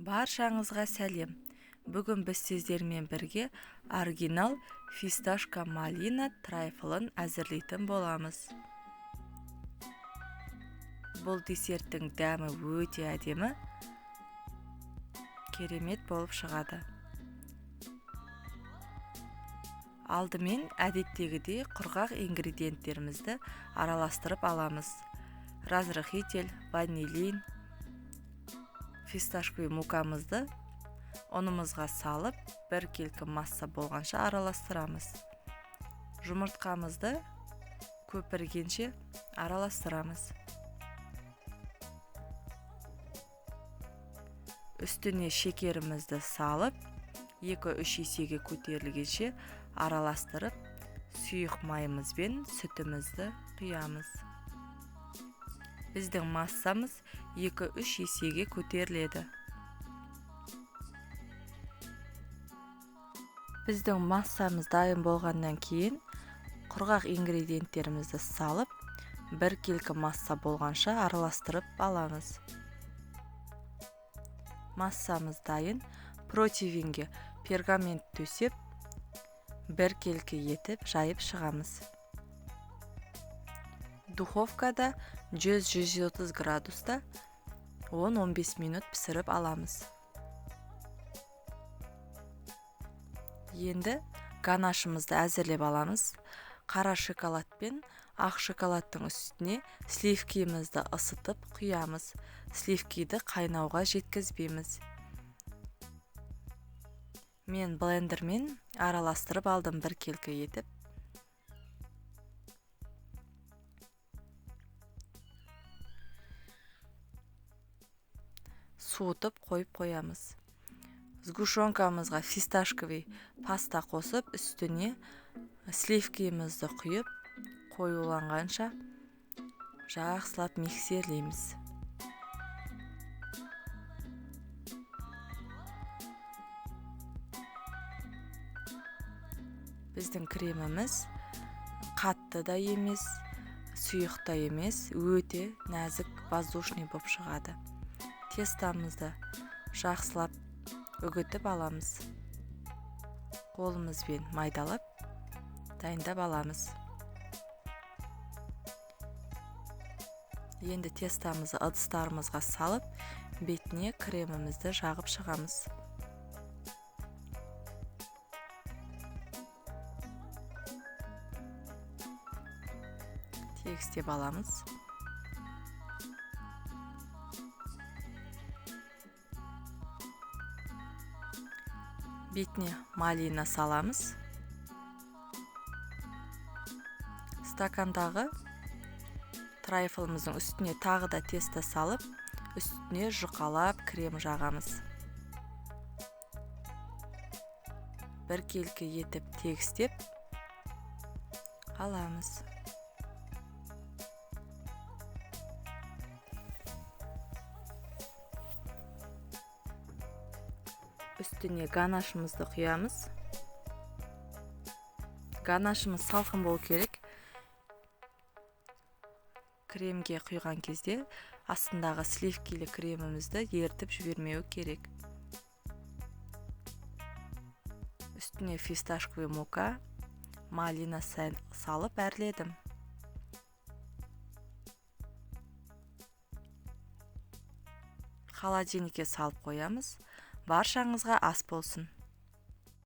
Баршаңызға сәлем. Бүгін біз сіздермен бірге оригинал фисташка малина трайфлын әзірлейтін боламыз. Бұл десерттің дәмі өте әдемі, керемет болып шығады. Алдымен әдеттегідей құрғақ ингредиенттерімізді араластырып аламыз. Разрыхитель, ванилин, фисташковый мукамызды ұнымызға салып, бір келкі масса болғанша араластырамыз. Жұмыртқамызды көпіргенше араластырамыз. Үстіне шекерімізді салып, 2-3 есеге көтерілгенше араластырып, сұйық майымызбен сүтімізді құямыз. Біздің массамыз 2-3 есеге көтеріледі. Біздің массамыз дайын болғаннан кейін құрғақ ингредиенттерімізді салып, бір келкі масса болғанша араластырып аламыз. Массамыз дайын. Противенге пергамент төсеп, бір келкі етіп жайып шығамыз. Духовкада 100-130 градуста 10-15 минут пісіріп аламыз. Енді ганашымызды әзірлеп аламыз. Қара шоколад пен ақ шоколадтың үстіне сливкимізді ысытып құямыз. Сливкиді қайнауға жеткізбейміз. Мен блендермен араластырып алдым бір келкі етіп. Суытып қойып қоямыз. Сгущенкамызға фисташковый паста қосып, үстіне сливкимізді құйып, қоюланғанша жақсылап миксерлейміз. Біздің креміміз қатты да емес, сұйық та емес, өте нәзік воздушный болып шығады. Тестамызды жақсылап үгітіп аламыз. Қолымызбен майдалап, дайындап аламыз. Енді тестамызды ыдыстарымызға салып, бетіне кремімізді жағып шығамыз. Тегістеп аламыз. Бетіне малина саламыз. Стакандағы трайфлымыздың үстіне тағы да тесто салып, үстіне жұқалап крем жағамыз. Бір келкі етіп тегістеп аламыз. Үстіне ганашымызды құямыз. Ганашымыз салқын болу керек. Кремге құйған кезде астындағы сливкилі кремімізді ертіп жібермеу керек. Үстіне фисташковый мука, малина салып әрледім. Холодильникке салып қоямыз. Баршаңызға ас болсын.